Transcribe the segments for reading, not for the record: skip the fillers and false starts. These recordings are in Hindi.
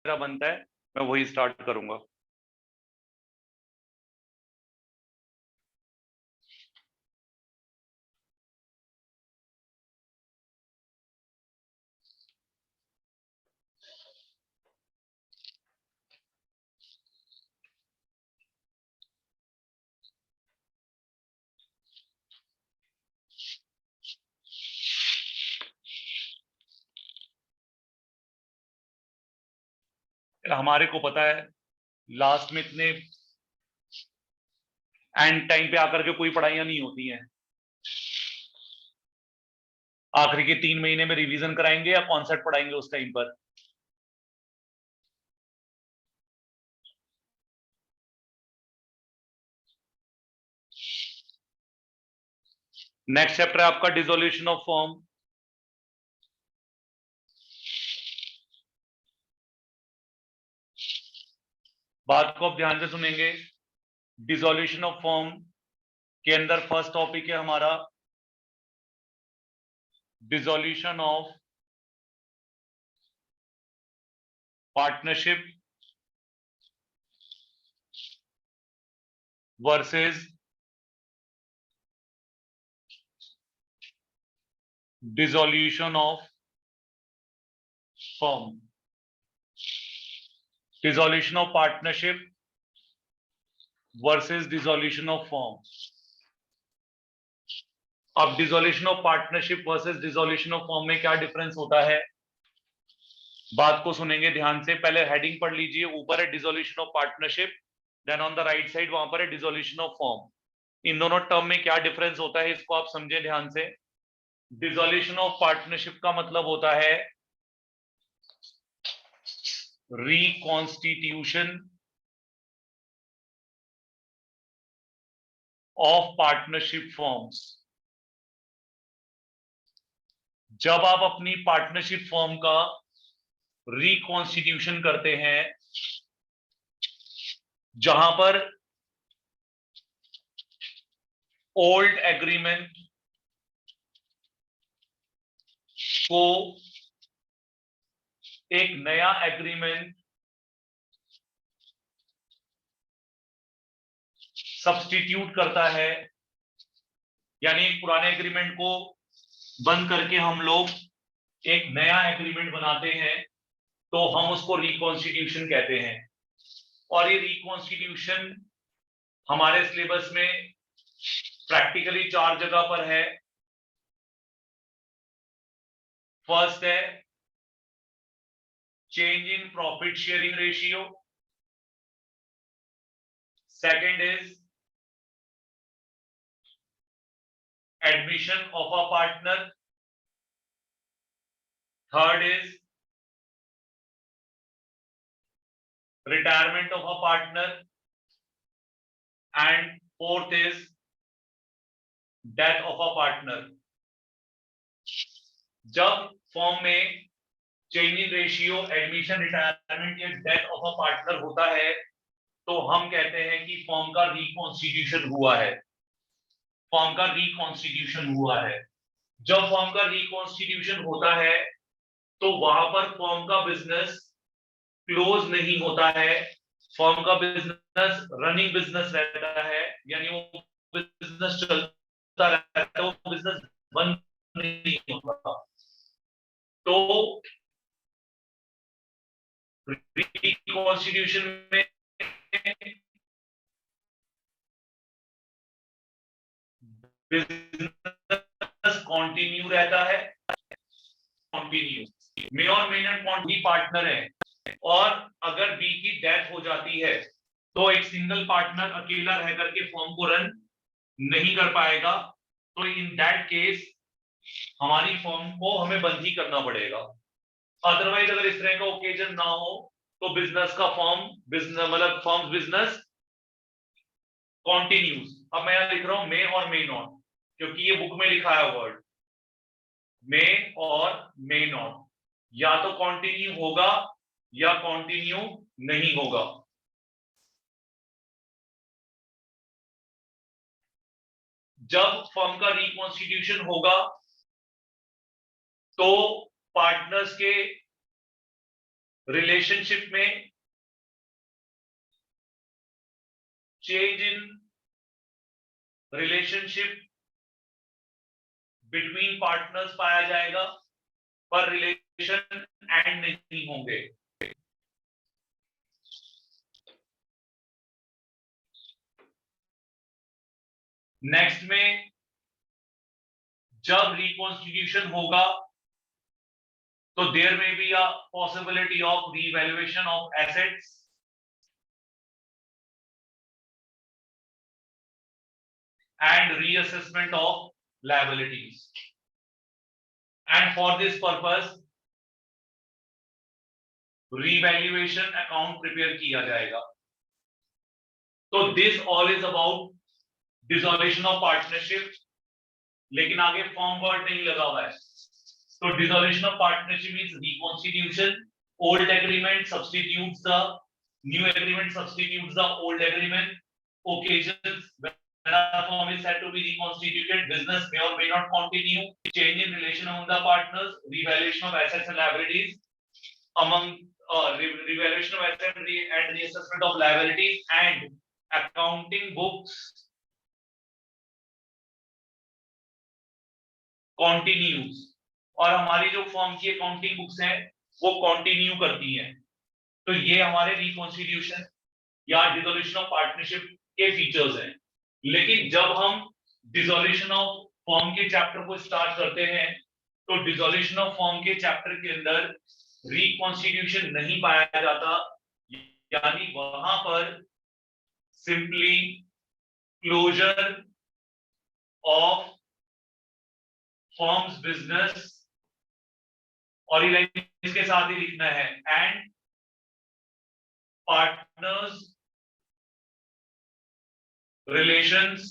बनता है मैं वही स्टार्ट करूंगा। हमारे को पता है लास्ट में इतने एंड टाइम पे आकर के कोई पढ़ाइयां नहीं होती हैं। आखिरी के 3 महीने में रिवीजन कराएंगे या कॉन्सेप्ट पढ़ाएंगे उस टाइम पर। नेक्स्ट चैप्टर है आपका डिसोल्यूशन ऑफ फॉर्म। बात को आप ध्यान से सुनेंगे। डिसोल्यूशन ऑफ फॉर्म के अंदर फर्स्ट टॉपिक है हमारा dissolution of partnership versus dissolution of firm. Dissolution of partnership versus dissolution of firm. अब dissolution of partnership versus dissolution of firm में क्या डिफरेंस होता है, बात को सुनेंगे ध्यान से। पहले हेडिंग पढ़ लीजिए, ऊपर है dissolution of partnership, then on the right side वहां पर है डिसोल्यूशन ऑफ फर्म। इन दोनों टर्म में क्या डिफरेंस होता है इसको आप समझे ध्यान से। डिसोल्यूशन ऑफ पार्टनरशिप का मतलब होता है रिकॉन्स्टिट्यूशन ऑफ पार्टनरशिप फर्म्स। जब आप अपनी पार्टनरशिप फर्म का रिकॉन्स्टिट्यूशन करते हैं, जहां पर ओल्ड एग्रीमेंट को एक नया एग्रीमेंट सब्स्टिट्यूट करता है, यानी पुराने एग्रीमेंट को बंद करके हम लोग एक नया एग्रीमेंट बनाते हैं, तो हम उसको रिकॉन्स्टिट्यूशन कहते हैं। और ये रिकॉन्स्टिट्यूशन हमारे सिलेबस में प्रैक्टिकली 4 जगह पर है। फर्स्ट है change in profit sharing ratio, second is admission of a partner, third is retirement of a partner, and fourth is death of a partner. जब फॉर्म में change in ratio, admission, retirement या डेथ ऑफ अ पार्टनर होता है, तो हम कहते हैं कि फॉर्म का रिकॉन्स्टिट्यूशन हुआ है। फॉर्म का रिकॉन्स्टिट्यूशन हुआ है। जब फॉर्म का रिकॉन्स्टिट्यूशन होता है तो वहां पर फॉर्म का बिजनेस क्लोज नहीं होता है, फॉर्म का बिजनेस रनिंग बिजनेस रहता है, यानी वो बिजनेस चलता रहता है, वो बिजनेस बंद नहीं होता। तो रिकॉन्स्टिट्यूशन में बिजनेस कंटिन्यू रहता है, कंटिन्यू। मे और मे नॉट बी पार्टनर है, और अगर बी की डेथ हो जाती है तो एक सिंगल पार्टनर अकेला रह करके फॉर्म को रन नहीं कर पाएगा, तो इन दैट केस हमारी फॉर्म को हमें बंद ही करना पड़ेगा। अदरवाइज अगर इस तरह का ओकेजन ना हो तो बिजनेस का फॉर्म बिजनेस मतलब फॉर्म बिजनेस कॉन्टिन्यूज। अब मैं यहां लिख रहा हूं मे और मे नॉट, क्योंकि ये बुक में लिखा है वर्ड मे और मे नॉट, या तो कंटिन्यू होगा या कंटिन्यू नहीं होगा। जब फर्म का रिकॉन्स्टिट्यूशन होगा तो पार्टनर्स के रिलेशनशिप में change in relationship between partners पाया जाएगा, पर रिलेशन एंड नहीं होंगे। नेक्स्ट में जब रिकॉन्स्टिट्यूशन होगा तो देयर में be a possibility of revaluation of assets and reassessment of liabilities, and for this purpose revaluation account prepare किया जाएगा। तो this all is about dissolution of partnership, लेकिन आगे फॉर्म वर्ड नहीं लगा हुआ है। तो dissolution of partnership means reconstitution, old agreement substitutes the new agreement, substitutes the old agreement, occasions when a firm is said to be reconstituted, business may or may not continue, change in relation among the partners, revaluation of assets and liabilities among revaluation of assets and reassessment of liabilities, and accounting books continues। और हमारी जो फर्म की अकाउंटिंग बुक्स हैं वो कंटिन्यू करती हैं। तो ये हमारे रिकॉन्स्टिट्यूशन या डिसोल्यूशन ऑफ पार्टनरशिप के फीचर्स हैं। लेकिन जब हम डिसोल्यूशन ऑफ फर्म के चैप्टर को स्टार्ट करते हैं तो डिसोल्यूशन ऑफ फर्म के चैप्टर के अंदर रिकॉन्स्टिट्यूशन नहीं पाया जाता, यानी वहां पर simply closure of firm's business, और इसके साथ ही लिखना है and partners relations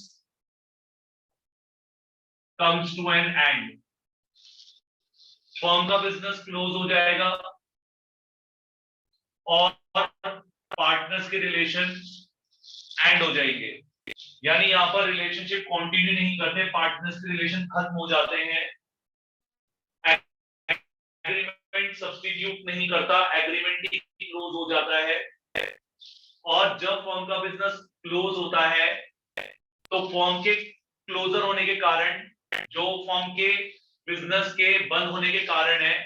comes to an end. Firm का बिजनेस क्लोज हो जाएगा और पार्टनर्स के रिलेशन एंड हो जाएंगे, यानी यहां पर रिलेशनशिप कंटिन्यू नहीं करते, पार्टनर्स के रिलेशन खत्म हो जाते हैं। एग्रीमेंट सब्स्टिट्यूट नहीं करता, एग्रीमेंट ही क्लोज हो जाता है। और जब फर्म का बिजनेस क्लोज होता है तो फर्म के क्लोजर होने के कारण, जो फर्म के बिजनेस के बंद होने के कारण है,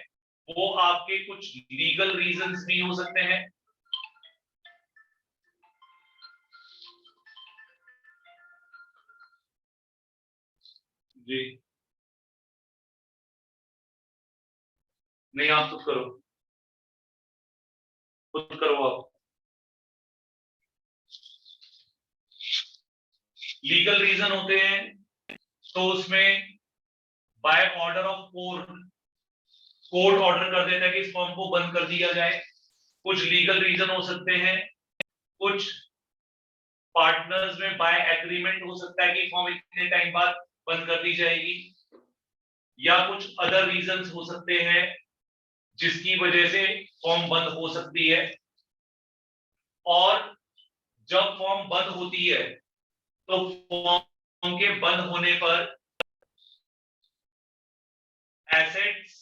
वो आपके कुछ लीगल रीजंस भी हो सकते हैं। जी नहीं, आप खुद करो, खुद करो आप। लीगल रीजन होते हैं तो उसमें by order of court order कर देता है कि इस फर्म को बंद कर दिया जाए। कुछ लीगल रीजन हो सकते हैं, कुछ पार्टनर्स में बाय एग्रीमेंट हो सकता है कि फर्म इतने टाइम बाद बंद कर दी जाएगी, या कुछ अदर रीजंस हो सकते हैं जिसकी वजह से फर्म बंद हो सकती है। और जब फर्म बंद होती है तो फर्म के बंद होने पर एसेट्स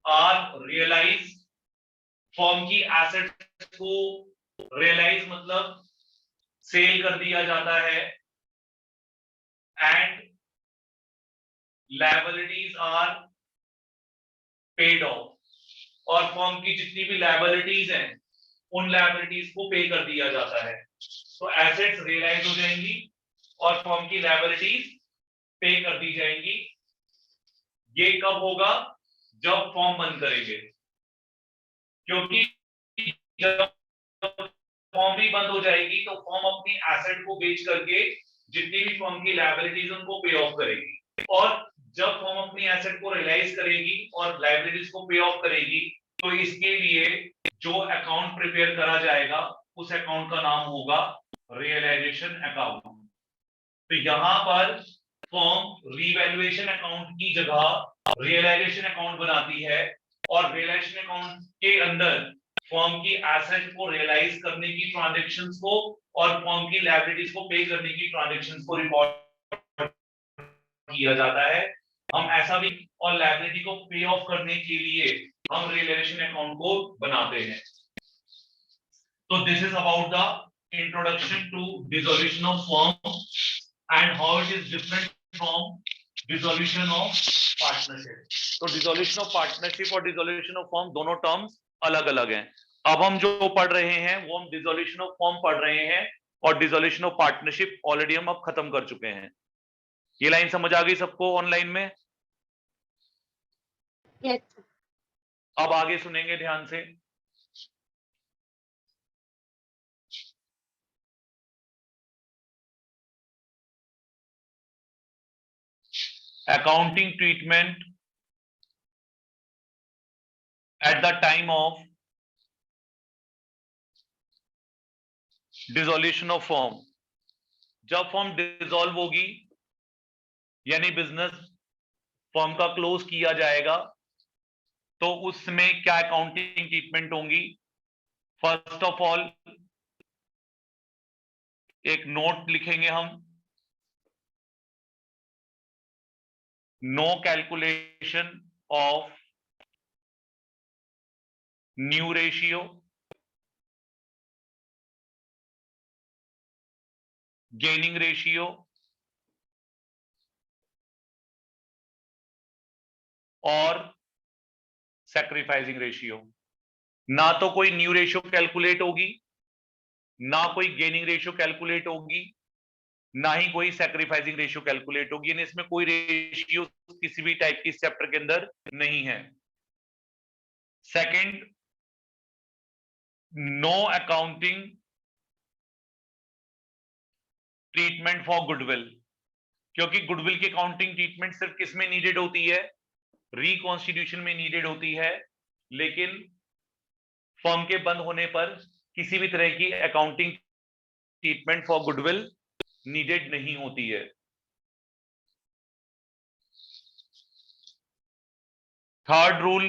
आर रियलाइज, फर्म की एसेट्स को रियलाइज मतलब सेल कर दिया जाता है, and liabilities are paid off, और फर्म की जितनी भी लायबिलिटीज हैं उन लायबिलिटीज को पे कर दिया जाता है। तो एसेट्स रियलाइज हो जाएंगी और फर्म की लायबिलिटीज पे कर दी जाएंगी। ये कब होगा? जब फर्म बंद करेंगे, क्योंकि जब फर्म भी बंद हो जाएगी तो फर्म अपनी एसेट को बेच करके जितनी भी फर्म की लायबिलिटीज उनको पे ऑफ करेगी। और जब फर्म अपनी एसेट को रियलाइज करेगी और लायबिलिटीज को पे ऑफ करेगी तो इसके लिए जो अकाउंट प्रिपेयर करा जाएगा उस अकाउंट का नाम होगा रियलाइजेशन अकाउंट। तो यहां पर फर्म रिवैल्यूएशन अकाउंट की जगह रियलाइजेशन अकाउंट बनाती है, और रियलाइजेशन अकाउंट के अंदर फर्म की एसेट को रियलाइज करने की ट्रांजैक्शंस को और फर्म की लायबिलिटीज को पे करने की ट्रांजैक्शंस को रिकॉर्ड किया जाता है। हम ऐसा भी और लायबिलिटी को पे ऑफ करने के लिए हम रियलाइजेशन अकाउंट को बनाते हैं। तो this is about the introduction to dissolution of firm and how it is different from dissolution of partnership. तो डिसोल्यूशन ऑफ पार्टनरशिप और डिसोल्यूशन ऑफ फर्म दोनों टर्म्स अलग अलग हैं। अब हम जो पढ़ रहे हैं वो हम डिसोल्यूशन ऑफ फर्म पढ़ रहे हैं और डिसोल्यूशन ऑफ पार्टनरशिप ऑलरेडी हम अब खत्म कर चुके हैं। ये लाइन समझ आ गई सबको ऑनलाइन में? Yes. अब आगे सुनेंगे ध्यान से। accounting treatment at the time of dissolution of firm। जब फर्म डिसॉल्व होगी यानी बिजनेस फर्म का क्लोज किया जाएगा तो उसमें क्या अकाउंटिंग ट्रीटमेंट होंगी? फर्स्ट ऑफ ऑल एक नोट लिखेंगे हम, no calculation of new ratio, gaining ratio और सैक्रिफाइसिंग रेशियो। ना तो कोई न्यू रेशियो कैलकुलेट होगी, ना कोई गेनिंग रेशियो कैलकुलेट होगी, ना ही कोई सैक्रिफाइसिंग रेशियो कैलकुलेट होगी, यानी इसमें कोई रेशियो किसी भी टाइप की इस चैप्टर के अंदर नहीं है। Second, no accounting treatment for goodwill, क्योंकि गुडविल की अकाउंटिंग ट्रीटमेंट सिर्फ किस में नीडेड होती है? रिकॉन्स्टिट्यूशन में नीडेड होती है, लेकिन फर्म के बंद होने पर किसी भी तरह की accounting treatment for goodwill needed नहीं होती है। Third rule,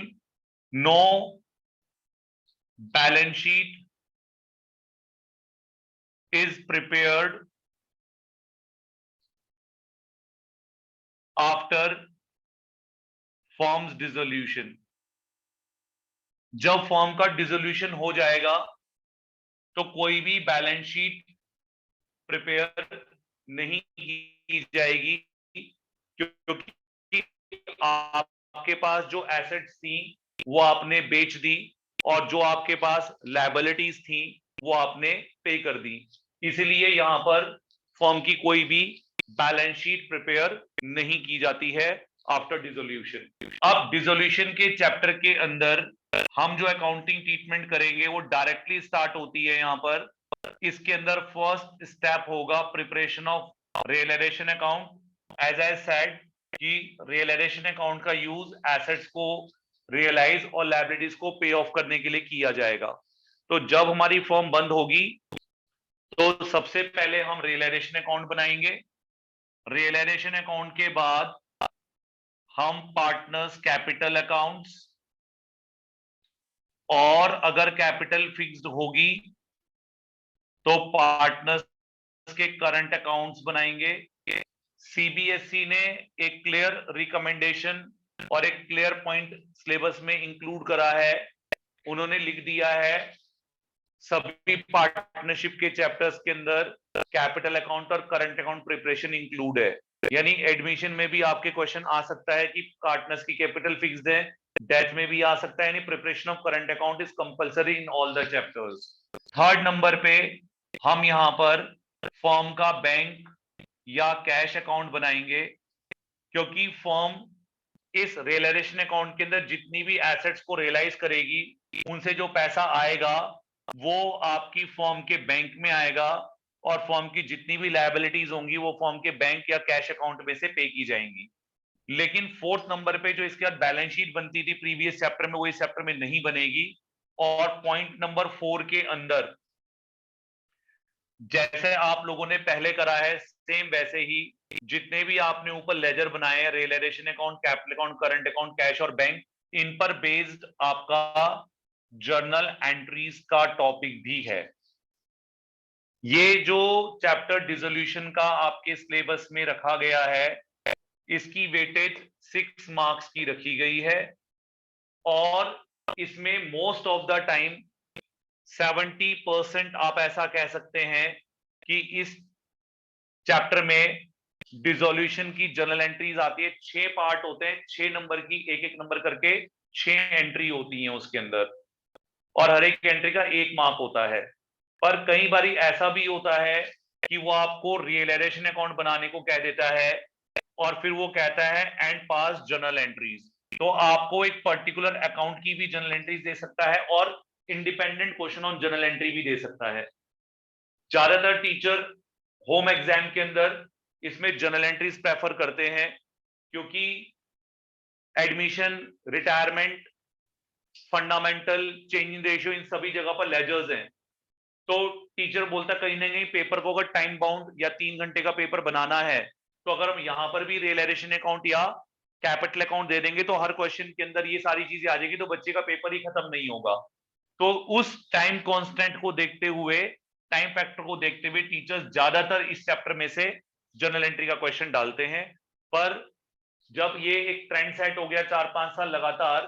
no balance sheet is prepared after firm's dissolution। जब फर्म का डिसोल्यूशन हो जाएगा तो कोई भी बैलेंस शीट प्रिपेयर नहीं की जाएगी, क्योंकि आपके पास जो एसेट्स थी वो आपने बेच दी और जो आपके पास लायबिलिटीज थी वो आपने पे कर दी। इसलिए यहां पर फर्म की कोई भी बैलेंस शीट प्रिपेयर नहीं की जाती है आफ्टर डिसोल्यूशन। अब डिसोल्यूशन के चैप्टर के अंदर हम जो अकाउंटिंग ट्रीटमेंट करेंगे वो डायरेक्टली स्टार्ट होती है यहां पर। इसके अंदर फर्स्ट स्टेप होगा preparation of realisation account. As I said कि रियलाइजेशन अकाउंट का यूज एसेट्स को रियलाइज और लायबिलिटीज को पे ऑफ करने के लिए किया जाएगा। तो जब हमारी फर्म बंद होगी तो सबसे पहले हम रियलाइजेशन अकाउंट बनाएंगे। रियलाइजेशन अकाउंट के बाद हम पार्टनर्स कैपिटल अकाउंट्स और अगर कैपिटल फिक्स्ड होगी तो पार्टनर्स के करंट अकाउंट्स बनाएंगे। सीबीएसई ने एक क्लियर रिकमेंडेशन और एक क्लियर पॉइंट सिलेबस में इंक्लूड करा है। उन्होंने लिख दिया है सभी पार्टनरशिप के चैप्टर्स के अंदर कैपिटल अकाउंट और करंट अकाउंट प्रिपरेशन इंक्लूड है। यानी एडमिशन में भी आपके क्वेश्चन आ सकता है कि पार्टनर्स की कैपिटल फिक्स्ड है, डेट में भी आ सकता है, यानी preparation of current account is compulsory in all the chapters. Third number पे हम यहां पर फर्म का बैंक या कैश अकाउंट बनाएंगे, क्योंकि फर्म इस रियलाइजेशन अकाउंट के अंदर जितनी भी एसेट्स को रियलाइज करेगी उनसे जो पैसा आएगा वो आपकी फर्म के बैंक में आएगा और फर्म की जितनी भी लायबिलिटीज होंगी वो फर्म के बैंक या कैश अकाउंट में से पे की जाएंगी। लेकिन फोर्थ नंबर पे जो इसके बाद बैलेंस शीट बनती थी प्रीवियस चैप्टर में वो इस चैप्टर में नहीं बनेगी। और पॉइंट नंबर 4 के अंदर जैसे आप लोगों ने पहले करा है सेम वैसे ही जितने भी आपने ऊपर लेजर बनाए हैं, realisation account, capital account, current account, cash और बैंक, इन पर बेस्ड आपका जर्नल एंट्रीज का टॉपिक भी है। ये जो चैप्टर डिसोल्यूशन का आपके सिलेबस में रखा गया है इसकी वेटेज 6 मार्क्स की रखी गई है और इसमें मोस्ट ऑफ द टाइम 70% आप ऐसा कह सकते हैं कि इस चैप्टर में डिसोल्यूशन की जर्नल एंट्रीज आती है। 6 पार्ट होते हैं, 6 नंबर की, एक एक नंबर करके 6 एंट्री होती हैं उसके अंदर, और हर एक एंट्री का 1 मार्क होता है। पर कई बारी ऐसा भी होता है कि वो आपको रियलाइजेशन अकाउंट बनाने को कह देता है और फिर वो कहता है एंड पास जर्नल एंट्रीज, तो आपको एक पर्टिकुलर अकाउंट की भी जर्नल एंट्रीज दे सकता है और independent question on journal entry भी दे सकता है। ज्यादातर टीचर होम एग्जाम के अंदर इसमें जर्नल एंट्रीज प्रेफर करते हैं, क्योंकि admission, retirement, fundamental, change in ratio, इन सभी जगह पर लेजर्स हैं। तो टीचर बोलता कहीं ना कहीं पेपर को अगर टाइम बाउंड या 3 घंटे का पेपर बनाना है, तो अगर हम यहां पर भी रियलाइजेशन अकाउंट या कैपिटल अकाउंट दे देंगे तो हर क्वेश्चन के अंदर ये सारी चीजें आ जाएगी, तो बच्चे का पेपर ही खत्म नहीं होगा। तो उस टाइम कांस्टेंट को देखते हुए, टाइम फैक्टर को देखते हुए टीचर्स ज्यादातर इस चैप्टर में से जर्नल एंट्री का क्वेश्चन डालते हैं। पर जब ये एक ट्रेंड सेट हो गया 4-5 साल लगातार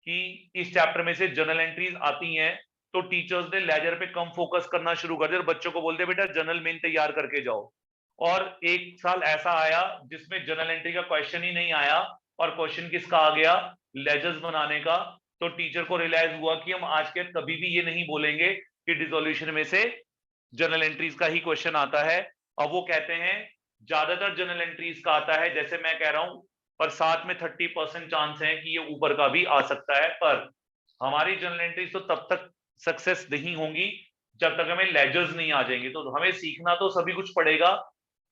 कि इस चैप्टर में से जर्नल एंट्रीज आती हैं, तो टीचर्स ने लेजर पे कम फोकस करना शुरू कर दिया और बच्चों को बोलते बेटा जर्नल मेन तैयार करके जाओ। और एक साल ऐसा आया जिसमें जर्नल एंट्री का क्वेश्चन ही नहीं आया और क्वेश्चन किसका आ गया, लेजर्स बनाने का। तो टीचर को रियलाइज हुआ कि हम आज के कभी भी ये नहीं बोलेंगे कि डिसोल्यूशन में से जर्नल एंट्रीज का ही क्वेश्चन आता है। अब वो कहते हैं ज्यादातर जर्नल एंट्रीज का आता है, जैसे मैं कह रहा हूं, पर साथ में 30% चांस है कि ये ऊपर का भी आ सकता है। पर हमारी जर्नल एंट्रीज तो तब तक सक्सेस नहीं होंगी जब तक हमें लेजर्स नहीं आ जाएंगे। तो हमें सीखना तो सभी कुछ पड़ेगा,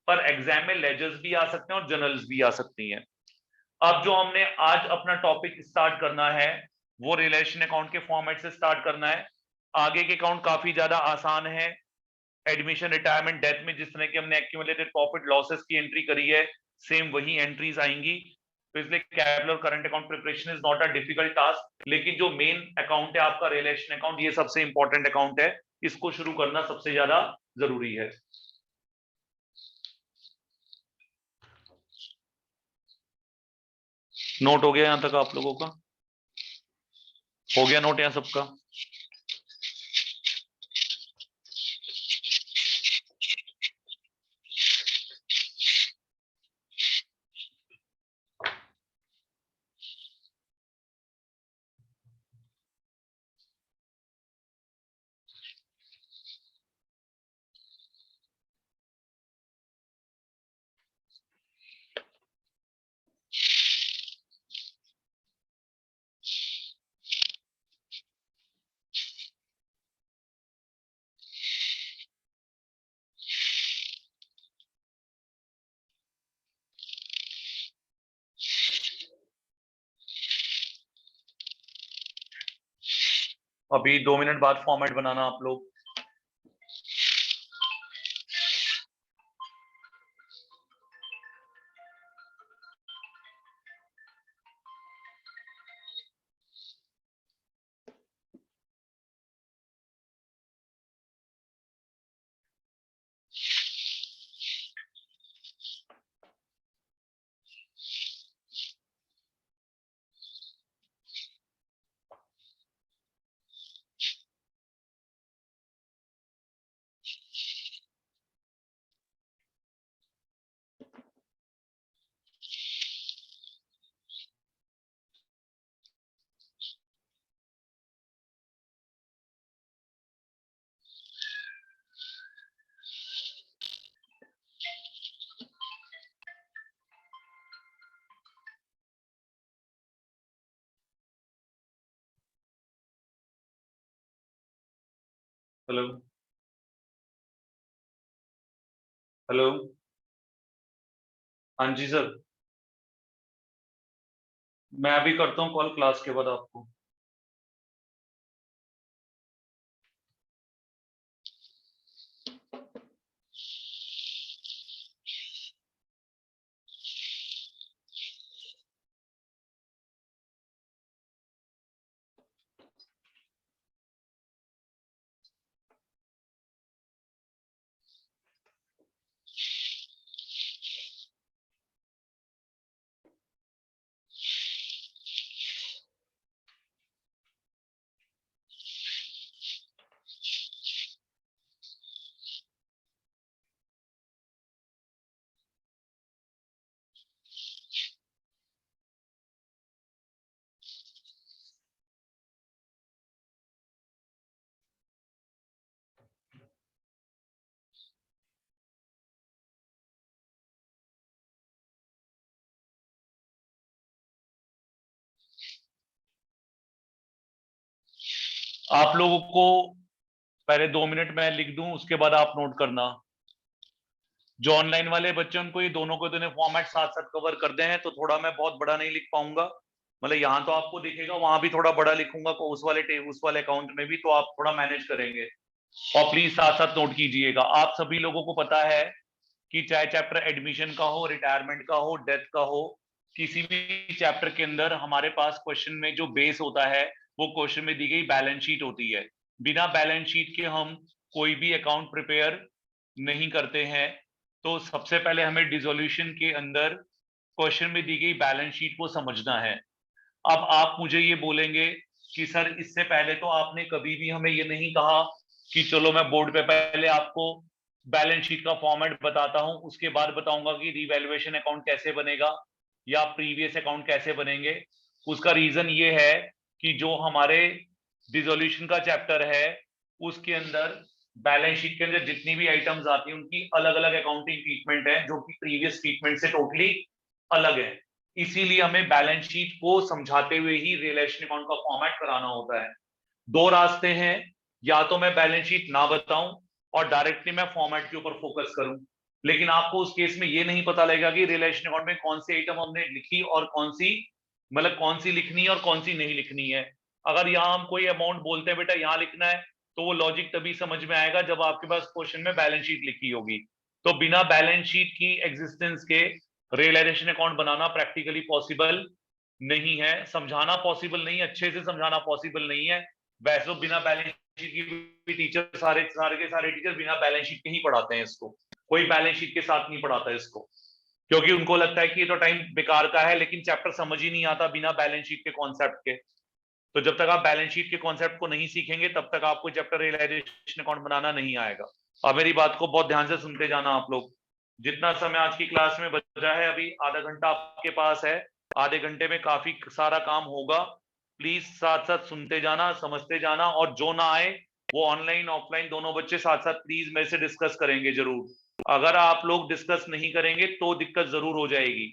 पर एग्जाम में लेजर्स भी आ सकते हैं और जर्नल्स भी आ सकती हैं। अब जो हमने आज अपना टॉपिक स्टार्ट करना है वो रिलेशन अकाउंट के फॉर्मेट से स्टार्ट करना है। आगे के अकाउंट काफी ज्यादा आसान है। एडमिशन, रिटायरमेंट, डेथ में जिस तरह की हमने एक्यूमुलेटेड प्रॉफिट लॉसेस की एंट्री करी है, सेम वही एंट्रीज आएंगी। तो इसलिए कैपिटल और current account preparation is not a difficult task, लेकिन जो मेन अकाउंट है आपका रिलेशन अकाउंट, ये सबसे इंपॉर्टेंट अकाउंट है, इसको शुरू करना सबसे ज्यादा जरूरी है। नोट हो गया यहां तक आप लोगों का? हो गया नोट यहाँ सबका? अभी 2 मिनट बाद फॉर्मेट बनाना आप लोग। Hello, hello. हाँ जी सर। मैं अभी करता हूँ कॉल क्लास के बाद आपको। आप लोगों को पहले 2 मिनट मैं लिख दूं, उसके बाद आप नोट करना। जो ऑनलाइन वाले बच्चे उनको ये दोनों को दोनों फॉर्मेट साथ साथ कवर कर दे हैं, तो थोड़ा मैं बहुत बड़ा नहीं लिख पाऊंगा। मतलब यहाँ तो आपको दिखेगा, वहां भी थोड़ा बड़ा लिखूंगा उस वाले अकाउंट में भी, तो आप थोड़ा मैनेज करेंगे। और प्लीज साथ साथ नोट कीजिएगा। आप सभी लोगों को पता है कि चाहे चैप्टर एडमिशन का हो, रिटायरमेंट का हो, डेथ का हो, किसी भी चैप्टर के अंदर हमारे पास क्वेश्चन में जो बेस होता है वो क्वेश्चन में दी गई बैलेंस शीट होती है। बिना बैलेंस शीट के हम कोई भी अकाउंट प्रिपेयर नहीं करते हैं। तो सबसे पहले हमें डिसोल्यूशन के अंदर क्वेश्चन में दी गई बैलेंस शीट को समझना है। अब आप मुझे ये बोलेंगे कि सर इससे पहले तो आपने कभी भी हमें ये नहीं कहा कि चलो मैं बोर्ड पे पहले आपको बैलेंस शीट का फॉर्मेट बताता हूं, उसके बाद बताऊंगा कि रिवैल्यूएशन अकाउंट कैसे बनेगा या प्रीवियस अकाउंट कैसे बनेंगे। उसका रीजन ये है कि जो हमारे डिसोल्यूशन का चैप्टर है उसके अंदर बैलेंस शीट के अंदर जितनी भी आइटम्स आती हैं उनकी अलग अलग अकाउंटिंग ट्रीटमेंट है, जो कि प्रीवियस ट्रीटमेंट से टोटली अलग है। इसीलिए हमें बैलेंस शीट को समझाते हुए ही रियलाइजेशन अकाउंट का फॉर्मेट कराना होता है। दो रास्ते हैं, या तो मैं बैलेंस शीट ना बताऊं और डायरेक्टली मैं फॉर्मेट के ऊपर फोकस करूं, लेकिन आपको उस केस में ये नहीं पता लगेगा कि रियलाइजेशन अकाउंट में कौन सी आइटम हमने लिखी और कौन सी, मतलब कौन सी लिखनी है और कौन सी नहीं लिखनी है। अगर यहाँ हम कोई अमाउंट बोलते हैं बेटा यहाँ लिखना है, तो वो लॉजिक तभी समझ में आएगा जब आपके पास क्वेश्चन में बैलेंस शीट लिखी होगी। तो बिना बैलेंस शीट की एग्जिस्टेंस के रियलाइजेशन अकाउंट बनाना प्रैक्टिकली पॉसिबल नहीं है। समझाना पॉसिबल नहीं है, अच्छे से समझाना पॉसिबल नहीं है। वैसे तो बिना बैलेंस शीट की भी टीचर सारे सारे के सारे टीचर बिना बैलेंस शीट के ही पढ़ाते हैं इसको, कोई बैलेंस शीट के साथ नहीं पढ़ाता इसको, क्योंकि उनको लगता है कि ये तो टाइम बेकार का है, लेकिन चैप्टर समझ ही नहीं आता बिना बैलेंस शीट के कॉन्सेप्ट के। तो जब तक आप बैलेंस शीट के कॉन्सेप्ट को नहीं सीखेंगे तब तक आपको चैप्टर रियलाइजेशन अकाउंट बनाना नहीं आएगा। अब मेरी बात को बहुत ध्यान से सुनते जाना आप लोग। जितना समय आज की क्लास में बचा है, अभी आधा घंटा आपके पास है, आधे घंटे में काफी सारा काम होगा। प्लीज साथ साथ सुनते जाना, समझते जाना, और जो ना आए वो ऑनलाइन ऑफलाइन दोनों बच्चे साथ साथ प्लीज मेरे से डिस्कस करेंगे जरूर। अगर आप लोग डिस्कस नहीं करेंगे तो दिक्कत जरूर हो जाएगी।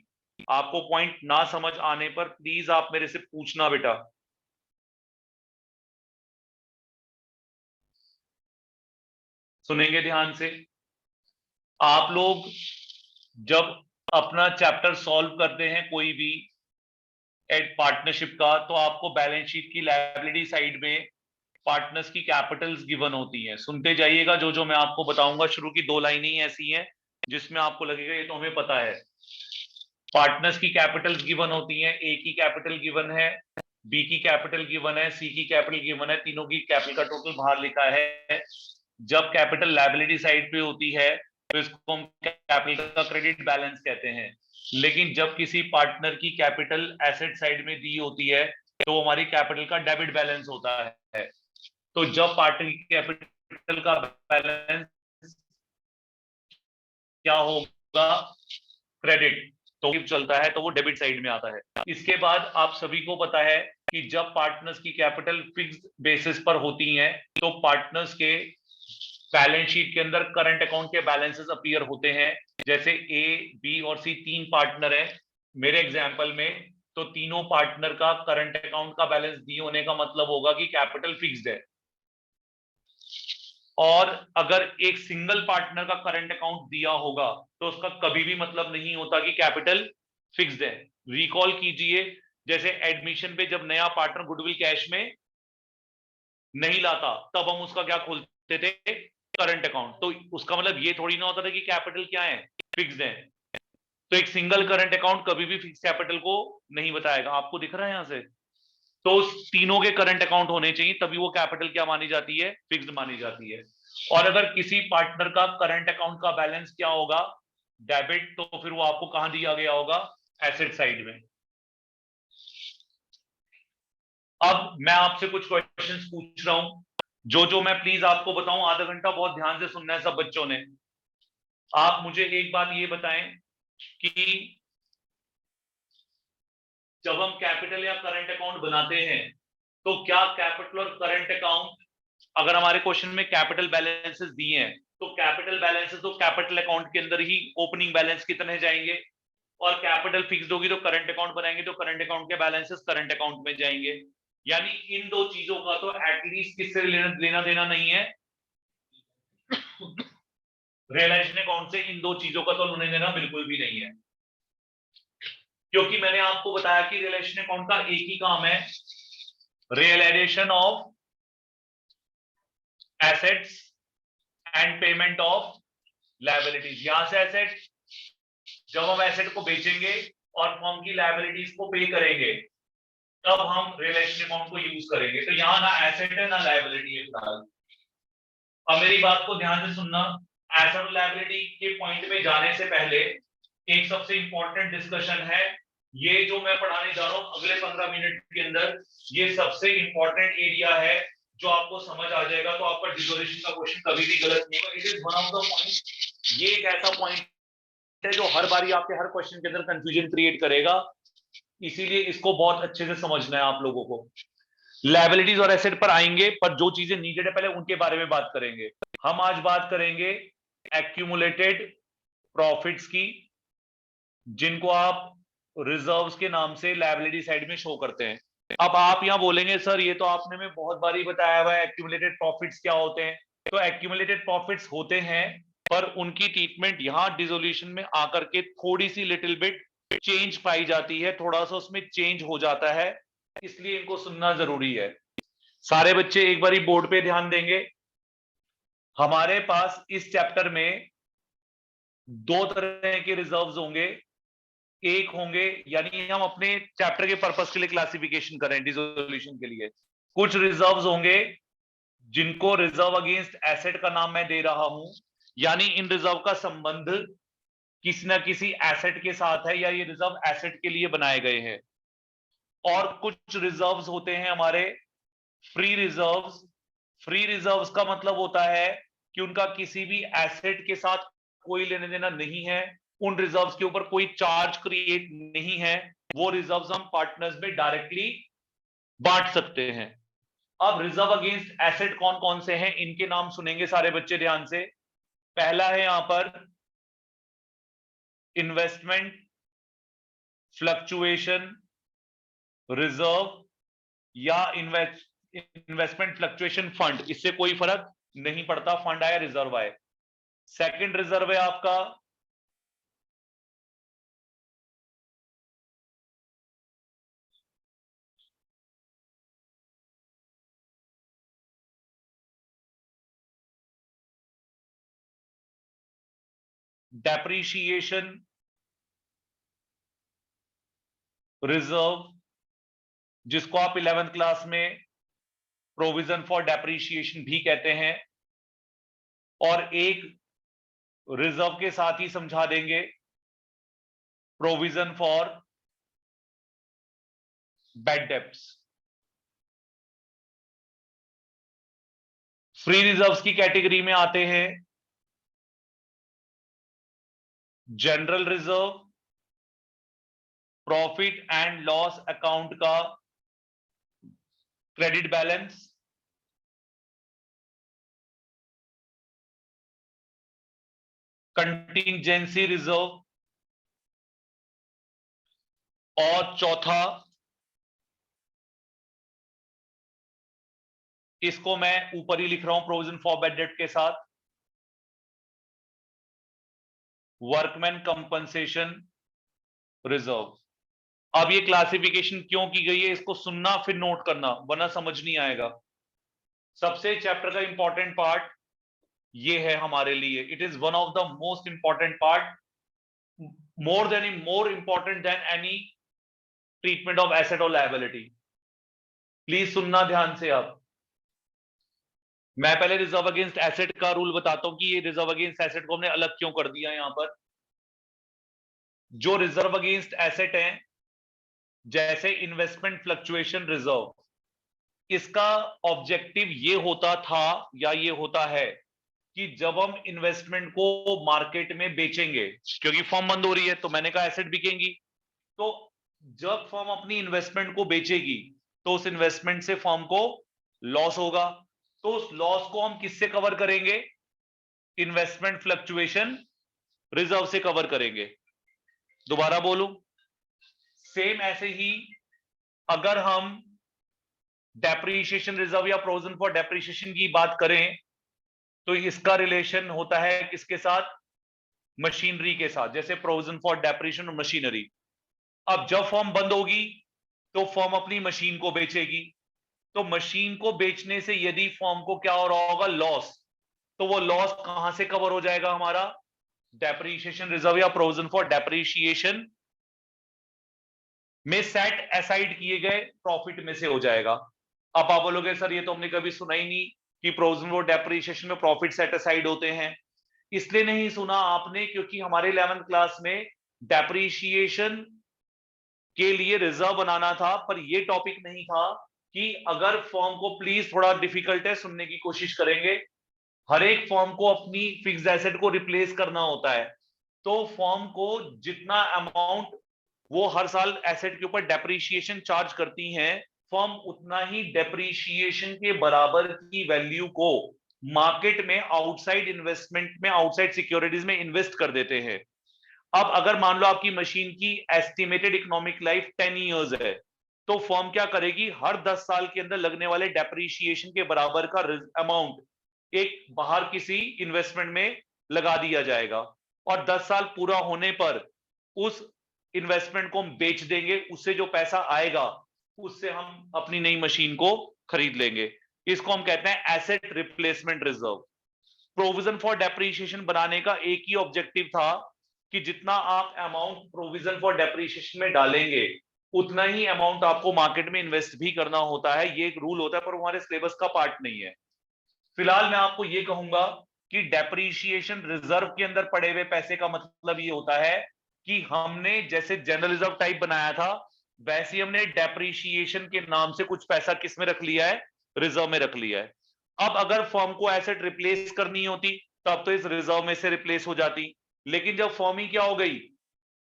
आपको पॉइंट ना समझ आने पर प्लीज आप मेरे से पूछना बेटा। सुनेंगे ध्यान से। आप लोग जब अपना चैप्टर सॉल्व करते हैं कोई भी एट पार्टनरशिप का, तो आपको बैलेंस शीट की लायबिलिटी साइड में पार्टनर्स की कैपिटल्स गिवन होती हैं। सुनते जाइएगा, जो जो मैं आपको बताऊंगा शुरू की 2 लाइनें ही ऐसी हैं जिसमें आपको लगेगा ये तो हमें पता है। पार्टनर्स की कैपिटल्स गिवन होती हैं, ए की कैपिटल गिवन है, बी की कैपिटल गिवन है, सी की कैपिटल गिवन है, तीनों की कैपिटल का टोटल बाहर लिखा है। जब कैपिटल लायबिलिटी साइड पे होती है तो इसको हम कैपिटल का क्रेडिट बैलेंस कहते हैं। लेकिन जब किसी पार्टनर की कैपिटल एसेट साइड में दी होती है तो वो हमारी कैपिटल का डेबिट बैलेंस होता है। तो जब पार्टनर की कैपिटल का बैलेंस क्या होगा, क्रेडिट, तो चलता है तो वो डेबिट साइड में आता है। इसके बाद आप सभी को पता है कि जब पार्टनर्स की कैपिटल फिक्स्ड बेसिस पर होती हैं तो पार्टनर्स के बैलेंस शीट के अंदर करंट अकाउंट के बैलेंसेस अपीयर होते हैं। जैसे ए, बी और सी 3 पार्टनर हैं मेरे एग्जांपल में, तो तीनों पार्टनर का करंट अकाउंट का बैलेंस दी होने का मतलब होगा कि कैपिटल फिक्स्ड है। और अगर एक सिंगल पार्टनर का करंट अकाउंट दिया होगा तो उसका कभी भी मतलब नहीं होता कि कैपिटल फिक्स्ड है। रिकॉल कीजिए, जैसे एडमिशन पे जब नया पार्टनर गुडविल कैश में नहीं लाता तब हम उसका क्या खोलते थे, करंट अकाउंट। तो उसका मतलब ये थोड़ी ना होता था कि कैपिटल क्या है, फिक्स्ड है। तो एक सिंगल करंट अकाउंट कभी भी फिक्स कैपिटल को नहीं बताएगा। आपको दिख रहा है यहां से? तो तीनों के करंट अकाउंट होने चाहिए, तभी वो कैपिटल क्या मानी जाती है, फिक्स्ड मानी जाती है। और अगर किसी पार्टनर का करंट अकाउंट का बैलेंस क्या होगा, डेबिट, तो फिर वो आपको कहां दिया गया होगा, एसेट साइड में। अब मैं आपसे कुछ क्वेश्चंस पूछ रहा हूं, जो जो मैं प्लीज आपको बताऊं, आधा घंटा बहुत ध्यान से सुनना है सब बच्चों ने। आप मुझे एक बात ये बताएं कि जब हम कैपिटल या करंट अकाउंट बनाते हैं तो क्या कैपिटल और करंट अकाउंट, अगर हमारे क्वेश्चन में कैपिटल बैलेंसेस दिए हैं तो कैपिटल बैलेंसेस तो कैपिटल अकाउंट के अंदर ही ओपनिंग बैलेंस की तरह जाएंगे, और कैपिटल फिक्स्ड होगी तो करंट अकाउंट बनाएंगे तो करंट अकाउंट के बैलेंसेस करंट अकाउंट में जाएंगे। यानी इन दो चीजों का तो एटलीस्ट किससे लेना देना नहीं है, रियलाइजेशन अकाउंट से इन दो चीजों का तो लेना देना बिल्कुल भी नहीं है, क्योंकि मैंने आपको बताया कि रियलाइजेशन अकाउंट का एक ही काम है, realisation of assets and payment of liabilities. यहां से एसेट, जब हम एसेट को बेचेंगे और फर्म की लायबिलिटीज को पे करेंगे तब हम रियलाइजेशन अकाउंट को यूज करेंगे। तो यहां ना एसेट है ना लायबिलिटी है फिलहाल। अब मेरी बात को ध्यान से सुनना, एसेट और लायबिलिटी के पॉइंट में जाने से पहले एक सबसे इंपॉर्टेंट डिस्कशन है, ये जो मैं पढ़ाने जा रहा हूं अगले 15 मिनट के अंदर, ये सबसे इंपॉर्टेंट एरिया है जो आपको समझ आ जाएगा तो आपका डिसोल्यूशन का क्वेश्चन कभी भी गलत नहीं होगा। It is one of the point, ये एक ऐसा पॉइंट है जो हर बारी आपके हर क्वेश्चन के अंदर कंफ्यूजन क्रिएट करेगा, इसीलिए इसको बहुत अच्छे से समझना है आप लोगों को। लायबिलिटीज और एसेट पर आएंगे, पर जो चीजें नीडेड है पहले उनके बारे में बात करेंगे। हम आज बात करेंगे एक्यूमुलेटेड प्रॉफिट्स की, जिनको आप रिजर्व्स के नाम से लायबिलिटी साइड में शो करते हैं। अब आप यहां बोलेंगे सर ये तो आपने में बहुत बारी बताया हुआ है एक्यूमुलेटेड प्रॉफिट्स क्या होते हैं। तो एक्यूमुलेटेड प्रॉफिट्स होते हैं, पर उनकी ट्रीटमेंट यहां डिसोल्यूशन में आकर के थोड़ी सी लिटिल बिट चेंज पाई जाती है, थोड़ा सा उसमें चेंज हो जाता है, इसलिए इनको सुनना जरूरी है। सारे बच्चे एक बारी बोर्ड पे ध्यान देंगे। हमारे पास इस चैप्टर में दो तरह के रिजर्व्स होंगे। एक होंगे, यानी हम अपने चैप्टर के पर्पस के लिए क्लासिफिकेशन करें डिसोल्यूशन के लिए, कुछ रिजर्व्स होंगे जिनको रिजर्व अगेंस्ट एसेट का नाम मैं दे रहा हूं, यानी इन रिजर्व का संबंध किसी ना किसी एसेट के साथ है या ये रिजर्व एसेट के लिए बनाए गए हैं। और कुछ रिजर्व्स होते हैं हमारे फ्री रिजर्व्स। फ्री रिजर्व्स का मतलब होता है कि उनका किसी भी एसेट के साथ कोई लेने देना नहीं है, उन रिजर्व्स के ऊपर कोई चार्ज क्रिएट नहीं है, वो रिजर्व्स हम पार्टनर्स में डायरेक्टली बांट सकते हैं। अब रिजर्व अगेंस्ट एसेट कौन कौन से हैं, इनके नाम सुनेंगे सारे बच्चे ध्यान से। पहला है यहां पर इन्वेस्टमेंट फ्लक्चुएशन रिजर्व या इन्वेस्टमेंट फ्लक्चुएशन फंड, इससे कोई फर्क नहीं पड़ता, फंड आए रिजर्व आए। सेकंड रिजर्व है आपका डेप्रीशिएशन रिजर्व, जिसको आप 11th क्लास में प्रोविजन फॉर डेप्रीशिएशन भी कहते हैं। और एक रिजर्व के साथ ही समझा देंगे provision for bad debts. Free reserves की कैटेगरी में आते हैं general reserve, profit and loss account का क्रेडिट बैलेंस, कंटिंजेंसी रिजर्व, और चौथा, इसको मैं ऊपर ही लिख रहा हूं प्रोविजन फॉर बैड डेट के साथ, वर्कमैन कंपनसेशन रिजर्व। अब ये क्लासिफिकेशन क्यों की गई है इसको सुनना फिर नोट करना, वरना समझ नहीं आएगा। सबसे चैप्टर का इंपॉर्टेंट पार्ट ये है हमारे लिए, it is one of the most important part, more important than any treatment of asset और लायबिलिटी। प्लीज सुनना ध्यान से। अब मैं पहले रिजर्व अगेंस्ट एसेट का रूल बताता हूं कि ये रिजर्व अगेंस्ट एसेट को हमने अलग क्यों कर दिया। यहां पर जो रिजर्व अगेंस्ट एसेट है, जैसे इन्वेस्टमेंट फ्लक्चुएशन रिजर्व, इसका ऑब्जेक्टिव ये होता था या ये होता है कि जब हम इन्वेस्टमेंट को मार्केट में बेचेंगे, क्योंकि फर्म बंद हो रही है तो मैंने कहा एसेट बिकेंगी, तो जब फर्म अपनी इन्वेस्टमेंट को बेचेगी तो उस इन्वेस्टमेंट से फर्म को लॉस होगा, तो उस लॉस को हम किससे कवर करेंगे, इन्वेस्टमेंट फ्लक्चुएशन रिजर्व से कवर करेंगे। दोबारा बोलूं, सेम ऐसे ही अगर हम डेप्रीशिएशन रिजर्व या प्रोविजन फॉर डेप्रीशिएशन की बात करें तो इसका रिलेशन होता है किसके साथ? मशीनरी के साथ, जैसे प्रोविजन फॉर डेप्रीशिएशन और मशीनरी। अब जब फर्म बंद होगी तो फर्म अपनी मशीन को बेचेगी, तो मशीन को बेचने से यदि फर्म को क्या हो रहा होगा? लॉस। तो वो लॉस कहां से कवर हो जाएगा हमारा? डेप्रीशिएशन रिजर्व या प्रोविजन फॉर डेप्रीशिएशन में सेट असाइड किए गए प्रॉफिट में से हो जाएगा। अब आप बोलोगे सर ये तो हमने कभी सुना ही नहीं कि प्रोविजन फॉर डेप्रीशिएशन में प्रॉफिट सेट असाइड होते हैं। इसलिए नहीं सुना आपने क्योंकि हमारे 11th क्लास में डेप्रीशिएशन के लिए रिजर्व बनाना था, पर यह टॉपिक नहीं था कि अगर फर्म को, प्लीज थोड़ा डिफिकल्ट है, सुनने की कोशिश करेंगे, हर एक फर्म को अपनी फिक्स्ड एसेट को रिप्लेस करना होता है, तो फर्म को जितना अमाउंट वो हर साल एसेट के ऊपर डेप्रीशिएशन चार्ज करती हैं, फर्म उतना ही डेप्रीशिएशन के बराबर की वैल्यू को मार्केट में आउटसाइड इन्वेस्टमेंट में, आउटसाइड सिक्योरिटीज में इन्वेस्ट कर देते हैं। अब अगर मान लो आपकी मशीन की एस्टिमेटेड इकोनॉमिक लाइफ 10 इयर्स है, तो फर्म क्या करेगी? हर 10 साल के अंदर लगने वाले डेप्रीशिएशन के बराबर का अमाउंट एक बाहर किसी इन्वेस्टमेंट में लगा दिया जाएगा, और 10 साल पूरा होने पर उस इन्वेस्टमेंट को हम बेच देंगे, उससे जो पैसा आएगा उससे हम अपनी नई मशीन को खरीद लेंगे। इसको हम कहते हैं asset replacement reserve. Provision for depreciation बनाने का एक ही ऑब्जेक्टिव था कि जितना आप अमाउंट प्रोविजन फॉर डेप्रीशिएशन में डालेंगे उतना ही अमाउंट आपको मार्केट में इन्वेस्ट भी करना होता है। ये एक रूल होता है, पर हमारे सिलेबस का पार्ट नहीं है। फिलहाल मैं आपको ये कहूंगा कि डेप्रीशिएशन रिजर्व के अंदर पड़े हुए पैसे का मतलब ये होता है कि हमने जैसे जनरल रिजर्व टाइप बनाया था, वैसे ही हमने डेप्रीशिएशन के नाम से कुछ पैसा किस में रख लिया है? रिजर्व में रख लिया है। अब अगर फर्म को एसेट रिप्लेस करनी होती तब तो इस रिजर्व में से रिप्लेस हो जाती, लेकिन जब फर्म ही क्या हो गई?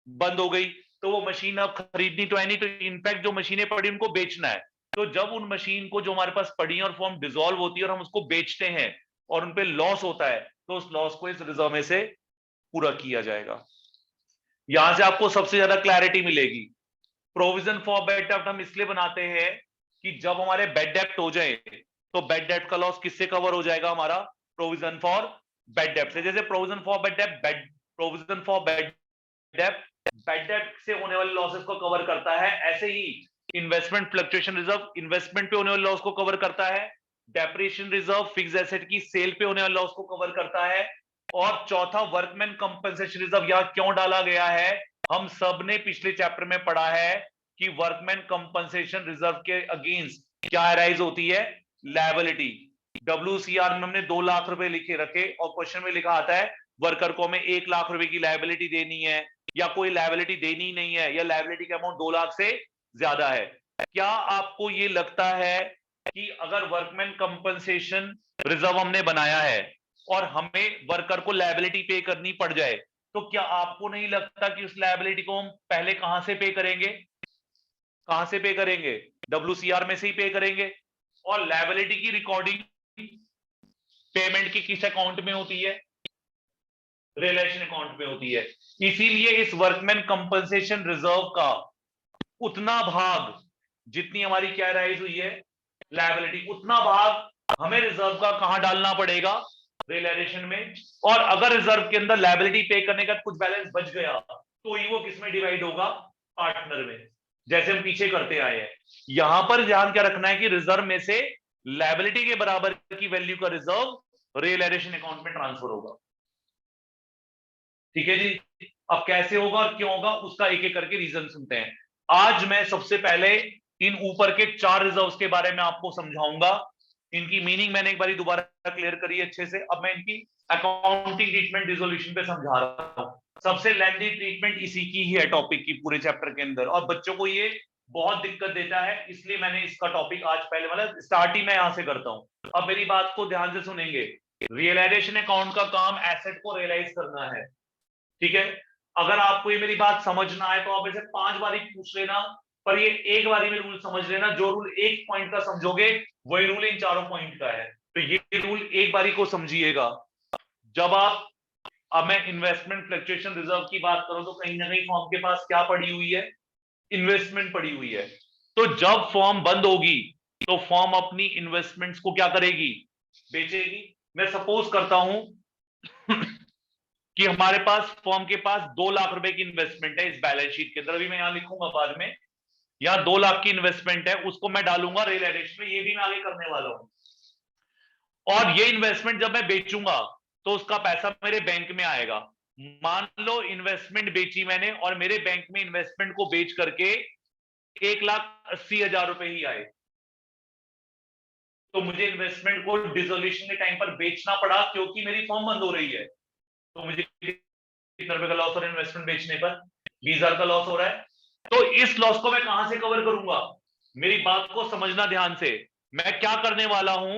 बंद हो गई, तो वो मशीन अब खरीदनी तो है नहीं, तो इनफैक्ट जो मशीनें पड़ी उनको बेचना है। तो जब उन मशीन को जो हमारे पास पड़ी है और फर्म डिसॉल्व होती है और हम उसको बेचते हैं और उन पे लॉस होता है, तो उस लॉस को इस रिजर्व में से पूरा किया जाएगा। यहां से आपको सबसे ज्यादा क्लैरिटी मिलेगी। प्रोविजन फॉर बैड डेब्ट हम इसलिए बनाते हैं कि जब हमारे बैड डेब्ट हो जाए तो बैड डेब्ट का लॉस किससे कवर हो जाएगा? हमारा प्रोविजन फॉर बैड डेब्ट से। जैसे प्रोविजन फॉर बैड डेब्ट, प्रोविजन फॉर बैड डेब्ट से होने वाले लॉसेस को कवर करता है, ऐसे ही इन्वेस्टमेंट फ्लक्चुएशन रिजर्व इन्वेस्टमेंट पे होने वाले लॉस को कवर करता है, डेप्रिसिएशन रिजर्व फिक्स्ड एसेट की सेल पे होने वाले लॉस को कवर करता है, और चौथा वर्कमैन कंपनसेशन रिजर्व यहां क्यों डाला गया है? हम सब ने पिछले चैप्टर में पढ़ा है कि वर्कमैन कंपनसेशन रिजर्व के अगेंस्ट क्या अराइज होती है? लायबिलिटी। WCR में हमने 2 लाख रुपए लिखे रखे और क्वेश्चन में लिखा आता है वर्कर को हमें 1 लाख रुपए की लायबिलिटी देनी है, या कोई लायबिलिटी देनी नहीं है, या लायबिलिटी का अमाउंट 2 लाख से ज्यादा है। क्या आपको ये लगता है कि अगर वर्कमैन कंपनसेशन रिजर्व हमने बनाया है और हमें वर्कर को लायबिलिटी पे करनी पड़ जाए, तो क्या आपको नहीं लगता कि उस लायबिलिटी को हम पहले कहां से पे करेंगे? कहां से पे करेंगे? WCR में से ही पे करेंगे। और लायबिलिटी की रिकॉर्डिंग पेमेंट की किस अकाउंट में होती है? रिलेशन अकाउंट में होती है। इसीलिए इस वर्कमैन कंपनसेशन रिजर्व का उतना भाग, जितनी हमारी क्या राइज हुई है लायबिलिटी, उतना भाग हमें रिजर्व का कहां डालना पड़ेगा? रियलाइजेशन में। और अगर रिजर्व के अंदर लायबिलिटी पे करने का कुछ बैलेंस बच गया तो ही वो किसमें डिवाइड होगा? पार्टनर में, जैसे हम पीछे करते आए हैं। यहां पर ध्यान क्या रखना है कि रिजर्व में से लायबिलिटी के बराबर की वैल्यू का रिजर्व रियलाइजेशन अकाउंट में ट्रांसफर होगा। ठीक है जी। अब कैसे होगा और क्यों होगा उसका एक एक करके रीजन सुनते हैं। आज मैं सबसे पहले इन ऊपर के 4 रिजर्व्स के बारे में आपको समझाऊंगा। इनकी मीनिंग मैंने एक बार दोबारा क्लियर करी अच्छे से। अब मैं इनकी अकाउंटिंग ट्रीटमेंट रिजोल्यूशन पे समझा रहा हूं। सबसे लेंथी ट्रीटमेंट इसी की ही है टॉपिक की पूरे चैप्टर के अंदर, और बच्चों को ये बहुत दिक्कत देता है, इसलिए मैंने इसका टॉपिक आज पहले वाला स्टार्ट ही मैं यहां से करता हूं। अब मेरी बात को ध्यान से सुनेंगे। रियलाइजेशन अकाउंट का काम एसेट को रियलाइज करना है। ठीक है। अगर आपको ये मेरी बात समझ ना आए तो आप इसे 5 बारी पूछ लेना, पर ये एक बारी में रूल समझ लेना। जो रूल एक पॉइंट का समझोगे वही रूल इन चारों पॉइंट का है। तो ये रूल एक बारी को समझिएगा। जब आप, अब मैं इन्वेस्टमेंट फ्लक्चुएशन रिजर्व की बात करूं तो कहीं ना कहीं फर्म के पास क्या पड़ी हुई है? इन्वेस्टमेंट पड़ी हुई है। तो जब फर्म बंद होगी तो फॉर्म अपनी इन्वेस्टमेंट्स को क्या करेगी, बेचेगी। मैं सपोज करता हूं कि हमारे पास फॉर्म के पास 2 लाख रुपए की इन्वेस्टमेंट है इस बैलेंस शीट के अंदर, अभी मैं यहां लिखूंगा बाद में, या 2 लाख की इन्वेस्टमेंट है, उसको मैं डालूंगा रियल एस्टेट में, ये भी मैं आगे करने वाला हूं। और ये इन्वेस्टमेंट जब मैं बेचूंगा तो उसका पैसा मेरे बैंक में आएगा। मान लो इन्वेस्टमेंट बेची मैंने और मेरे बैंक में इन्वेस्टमेंट को बेच करके 1,80,000 रुपए ही आए, तो मुझे इन्वेस्टमेंट को डिसोल्यूशन के टाइम पर बेचना पड़ा क्योंकि मेरी फॉर्म बंद हो रही है। तो मुझे कितने रुपए का लॉस हो रहा है इन्वेस्टमेंट बेचने पर, 20,000 का लॉस हो रहा है। तो इस लॉस को मैं कहां से कवर करूंगा, मेरी बात को समझना ध्यान से। मैं क्या करने वाला हूं,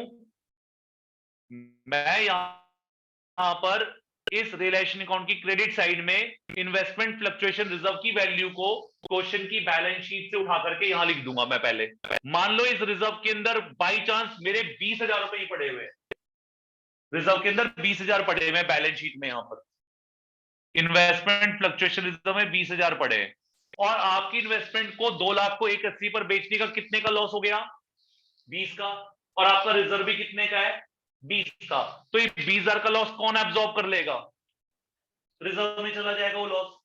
मैं यहां पर इस रिलेशन अकाउंट की क्रेडिट साइड में इन्वेस्टमेंट फ्लक्चुएशन रिजर्व की वैल्यू को क्वेश्चन की बैलेंस शीट से उठा करके यहां लिख दूंगा मैं पहले। मान लो इस रिजर्व के अंदर बाई चांस मेरे 20,000 रुपए ही पड़े हुए, रिजर्व के अंदर 20,000 पड़े हुए बैलेंस शीट में, यहां पर इन्वेस्टमेंट फ्लक्चुएशन रिजर्व में 20,000 पड़े, और आपकी इन्वेस्टमेंट को 2 लाख को 180 पर बेचने का कितने का लॉस हो गया, 20 का, और आपका रिजर्व भी कितने का है, 20 का। तो ये 20,000 का लॉस कौन एब्जॉर्ब कर लेगा, रिजर्व में चला जाएगा वो लॉस।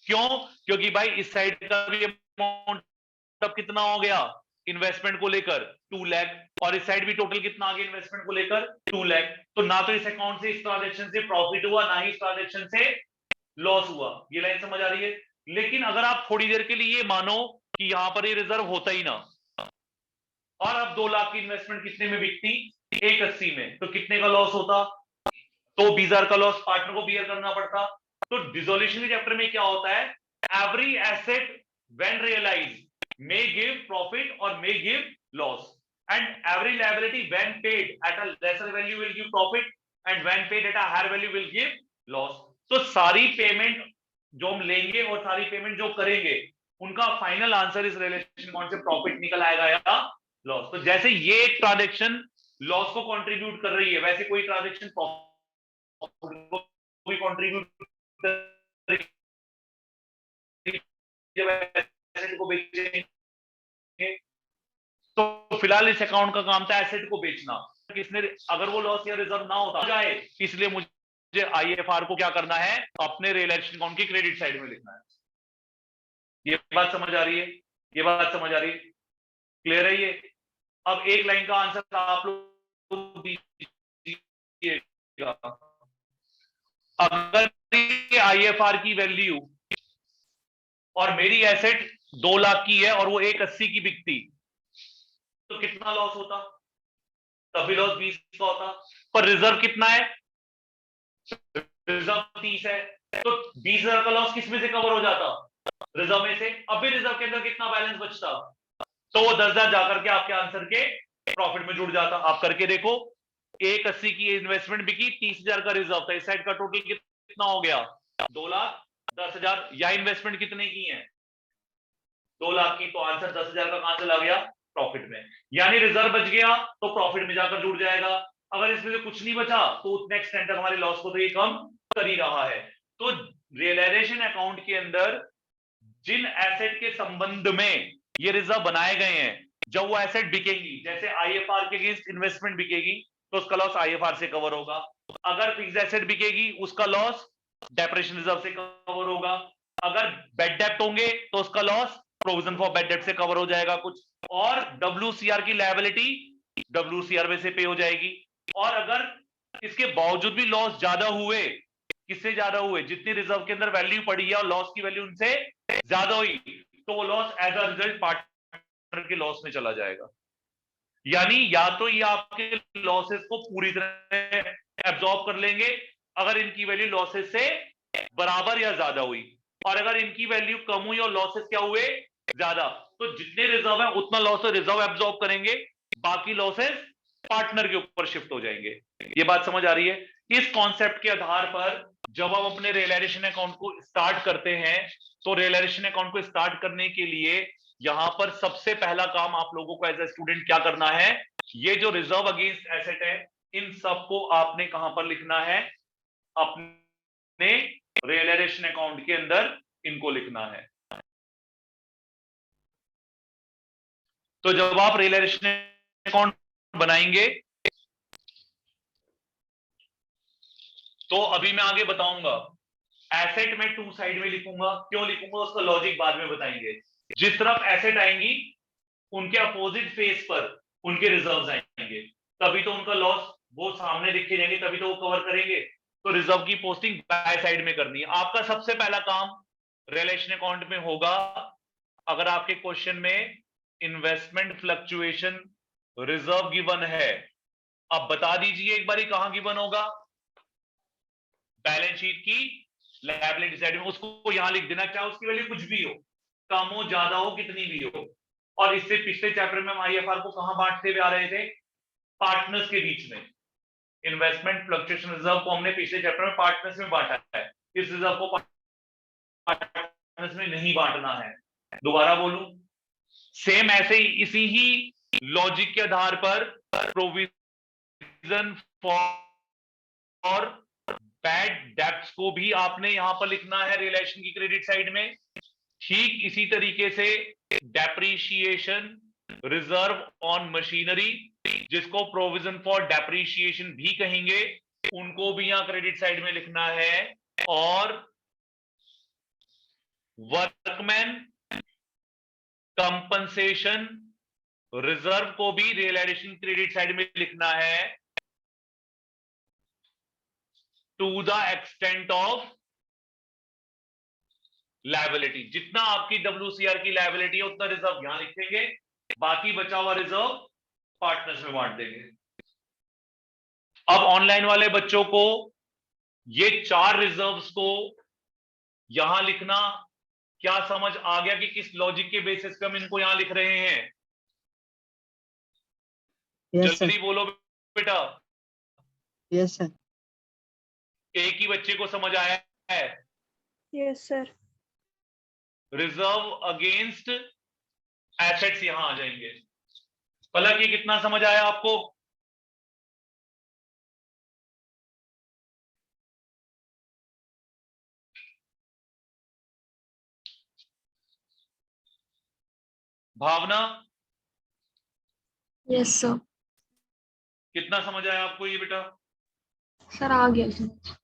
क्यों, क्योंकि भाई इस साइड का भी अमाउंट अब कितना हो गया इन्वेस्टमेंट को लेकर 2 लाख, और इस साइड भी टोटल कितना आ गया इन्वेस्टमेंट को लेकर 2 लाख। तो ना तो इस अकाउंट से, इस ट्रांजेक्शन से प्रॉफिट हुआ, ना ही इस ट्रांजेक्शन से लॉस हुआ। ये लाइन समझ आ रही है। लेकिन अगर आप थोड़ी देर के लिए ये मानो कि यहां पर ये रिजर्व होता ही ना, और अब 2 लाख की इन्वेस्टमेंट कितने में बिकती, 180 में, तो कितने का लॉस होता, तो 20,000 का लॉस पार्टनर को बियर करना पड़ता। तो डिसोल्यूशन के चैप्टर में क्या होता है, every asset when realise may give profit or may give loss, and every liability when paid at a lesser value will give profit, and when paid at a higher value will give loss। तो सारी पेमेंट जो हम लेंगे और सारी पेमेंट जो करेंगे उनका फाइनल आंसर इस रिलेशन कौन से प्रॉफिट निकल आएगा या लॉस। तो जैसे ये एक ट्रांजेक्शन लॉस को कंट्रीब्यूट कर रही है, वैसे कोई ट्रांजेक्शन कोई कंट्रीब्यूट कर रही है को बेचेंगे। तो फिलहाल इस अकाउंट का काम था एसेट को बेचना, किसने, अगर वो लॉस या रिजर्व ना होता जाए, इसलिए मुझे आईएफआर को क्या करना है, अपने रियलाइजेशन अकाउंट की क्रेडिट साइड में लिखना है। ये बात समझ आ रही है, ये बात समझ आ रही है, क्लियर है ये। अब एक लाइन का आंसर आप लोग दीजिएगा, अगर ये आईएफआर की वैल्यू और मेरी एसेट 2 लाख की है और वो 180 की बिकती, तो कितना लॉस होता, तभी लॉस 20 का होता। पर रिजर्व कितना है, रिजर्व 30 है, तो 20,000 का लॉस किस में से कवर हो जाता, रिजर्व में से। अभी रिजर्व के अंदर कितना बैलेंस बचता, तो वो 10,000 जाकर के आपके आंसर के प्रॉफिट में जुड़ जाता। आप करके देखो, 180 की इन्वेस्टमेंट बिकी, 30,000 का रिजर्व था, इस साइड का टोटल कितना हो गया, 2,10,000। या इन्वेस्टमेंट कितने की है, 2 लाख की, तो आंसर 10,000 का कहां से ला गया, प्रॉफिट में। यानी रिजर्व बच गया तो प्रॉफिट में जाकर जुड़ जाएगा। अगर इसमें से कुछ नहीं बचा तो उतने एक्सटेंड तक हमारे लॉस को तो ये कम कर ही रहा है। तो रियलाइजेशन अकाउंट के अंदर जिन एसेट के संबंध में ये रिजर्व बनाए गए हैं, जब वो एसेट बिकेगी, जैसे आईएफआर के अगेंस्ट इन्वेस्टमेंट बिकेगी तो उसका लॉस आईएफआर से कवर होगा। अगर फिक्स्ड एसेट बिकेगी उसका लॉस डेप्रेशन रिजर्व से कवर होगा। अगर बेड डेप्ट होंगे तो उसका लॉस प्रोविजन फॉर बेड डेप्ट से कवर हो जाएगा कुछ, और डब्ल्यूसीआर की लायबिलिटी डब्ल्यूसीआर में से पे हो जाएगी। और अगर इसके बावजूद भी लॉस ज्यादा हुए, किससे ज्यादा हुए, जितनी रिजर्व के अंदर वैल्यू पड़ी है और लॉस की वैल्यू उनसे ज्यादा हुई, तो वो loss as a result partner के लॉस में चला जाएगा। यानी या तो ये आपके लॉसेस को पूरी तरह एब्जॉर्ब कर लेंगे अगर इनकी वैल्यू लॉसेस से बराबर या ज्यादा हुई, और अगर इनकी वैल्यू कम हुई और लॉसेस क्या हुए, ज्यादा, तो जितने रिजर्व है उतना लॉस रिजर्व एब्जॉर्ब करेंगे, बाकी लॉसेस पार्टनर के ऊपर शिफ्ट हो जाएंगे। ये बात समझ आ रही है। इस कॉन्सेप्ट के आधार पर जब हम अपने रियलाइजेशन अकाउंट को स्टार्ट करते हैं, तो रियलाइजेशन अकाउंट को स्टार्ट करने के लिए यहां पर सबसे पहला काम आप लोगों को एज ए स्टूडेंट क्या करना है, ये जो रिजर्व अगेंस्ट एसेट है इन सबको आपने कहां पर लिखना है, अपने रियलाइजेशन अकाउंट के अंदर इनको लिखना है। तो जब आप रियलाइजेशन अकाउंट बनाएंगे तो अभी मैं आगे बताऊंगा। एसेट में टू साइड में लिखूंगा, क्यों लिखूंगा उसका लॉजिक बाद में बताएंगे। जिस तरफ एसेट आएंगी उनके अपोजिट फेस पर उनके रिजर्व्स आएंगे, तभी तो उनका लॉस वो सामने लिखे जाएंगे, तभी तो वो कवर करेंगे। तो रिजर्व की पोस्टिंग बाय साइड में करनी है। आपका सबसे पहला काम रिलेशन अकाउंट में होगा, अगर आपके क्वेश्चन में इन्वेस्टमेंट फ्लक्चुएशन रिजर्व गिवन है, अब बता दीजिए एक बार कहां गिवन होगा। बैलेंस शीट की लायबिलिटी साइड में, उसको यहां लिख देना, चाहे उसकी वैल्यू कुछ भी हो, कम हो ज्यादा हो कितनी भी हो। और इससे पिछले चैप्टर में हम आईएफआर को कहां बांटते हुए आ रहे थे, पार्टनर्स के बीच में। इन्वेस्टमेंट फ्लक्चुएशन रिजर्व को हमने पिछले चैप्टर में पार्टनर्स में बांटा है, इस रिजर्व को पार्टनर्स में नहीं बांटना है। दोबारा बोलूं, सेम ऐसे ही इसी ही लॉजिक के आधार पर प्रोविजन फॉर बैड डेब्ट्स को भी आपने यहां पर लिखना है रिलेशन की क्रेडिट साइड में। ठीक इसी तरीके से डेप्रीशिएशन रिजर्व ऑन मशीनरी, जिसको प्रोविजन फॉर डेप्रीशिएशन भी कहेंगे, उनको भी यहां क्रेडिट साइड में लिखना है। और वर्कमैन कंपनसेशन रिजर्व को भी रियलाइजेशन क्रेडिट साइड में लिखना है, to the extent of liability. जितना आपकी WCR की लायबिलिटी है उतना रिजर्व यहां लिखेंगे, बाकी बचा हुआ रिजर्व पार्टनर्स में बांट देंगे। अब ऑनलाइन वाले बच्चों को ये चार रिजर्व्स को यहां लिखना क्या समझ आ गया कि किस लॉजिक के बेसिस पे हम इनको यहां लिख रहे हैं? Yes sir. जल्दी बोलो बेटा। Yes sir. एक ही बच्चे को समझ आया है? Yes sir. Reserve against assets यहां आ जाएंगे। पलक ये कितना समझ आया आपको? भावना यस सर। कितना समझ आया आपको ये बेटा? सर आ गया सर।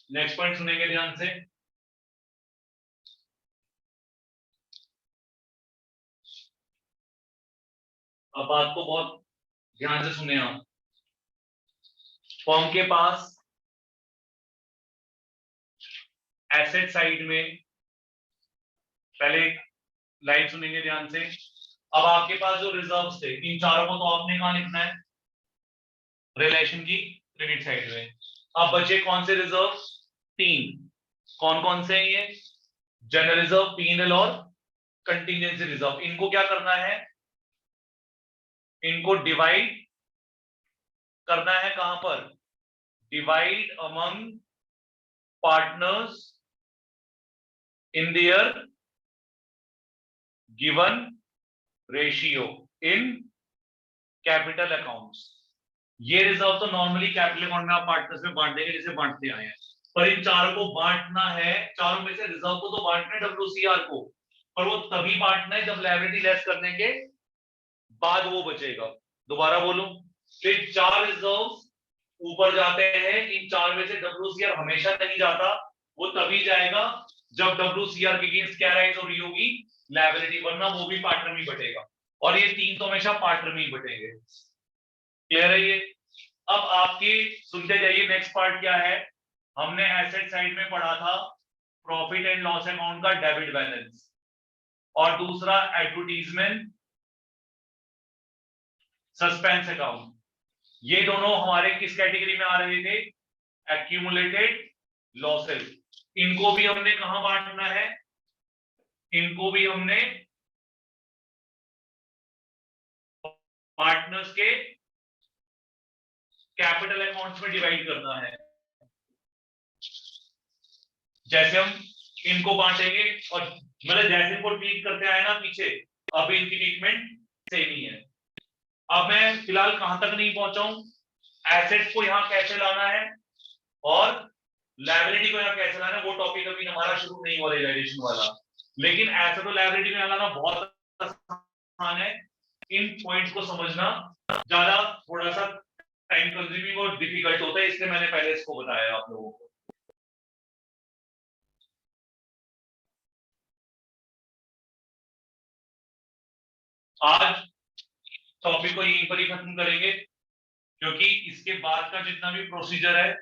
नेक्स्ट पॉइंट सुनेंगे ध्यान से। अब बात को बहुत ध्यान से सुने आप। फर्म के पास एसेट साइड में, पहले लाइन सुनेंगे ध्यान से। अब आपके पास जो रिजर्व्स थे, इन चारों को तो आपने कहां लिखना है, रिलेशन की क्रेडिट साइड में। अब बचे कौन से रिजर्व, तीन। कौन कौन से हैं ये, जनरल रिजर्व, पीएनएल और कंटिजेंसी रिजर्व। इनको क्या करना है, इनको डिवाइड करना है कहां पर, divide among partners in their given ratio in capital accounts. ये रिजर्व तो नॉर्मली कैपिटल अकाउंट में आप पार्टनर्स में बांट देंगे जैसे बांटते आए हैं, पर इन चारों को बांटना है, चारों में से रिजर्व को तो बांटना है डब्ल्यूसीआर को, पर वो तभी बांटना है जब लायबिलिटी लेस करने के बाद वो बचेगा। दोबारा बोलूं, फिर चार रिजर्व्स ऊपर जाते हैं, इन चार में से डब्ल्यूसीआर हमेशा नहीं जाता, वो तभी जाएगा जब डब्ल्यूसीआर के अगेंस्ट क्या राइज हो रही होगी, लायबिलिटी, वरना वो भी पार्टनर में बटेगा। और ये तीन तो हमेशा पार्टनर में ही बटेंगे। क्लियर है ये। अब आपकी सुनते जाइए, नेक्स्ट पार्ट क्या है, हमने एसेट साइड में पढ़ा था प्रॉफिट एंड लॉस अकाउंट का डेबिट बैलेंस, और दूसरा एडवर्टीजमेंट सस्पेंस अकाउंट। ये दोनों हमारे किस कैटेगरी में आ रहे थे, एक्यूमुलेटेड लॉसेस। इनको भी हमने कहां बांटना है, इनको भी हमने पार्टनर्स के कैपिटल अकाउंट्स में डिवाइड करना है। जैसे हम इनको बांटेंगे, और मतलब जैसे इनको ट्रीट करते आए ना पीछे, अब इनकी ट्रीटमेंट सेम ही है। अब मैं फिलहाल कहां तक नहीं पहुंचा हूं, एसेट्स को यहां कैसे लाना है और लायबिलिटी को यहां कैसे लाना है, वो टॉपिक अभी हमारा शुरू नहीं हुआ रियलाइजेशन वाला। लेकिन ऐसे तो लायबिलिटी में लाना बहुत आसान है, इन पॉइंट्स को समझना ज्यादा थोड़ा सा टाइम कंज्यूमिंग और डिफिकल्ट होता है, इसलिए मैंने पहले इसको बताया आप लोगों को। आज टॉपिक को यहीं पर ही खत्म करेंगे, क्योंकि इसके बाद का जितना भी प्रोसीजर है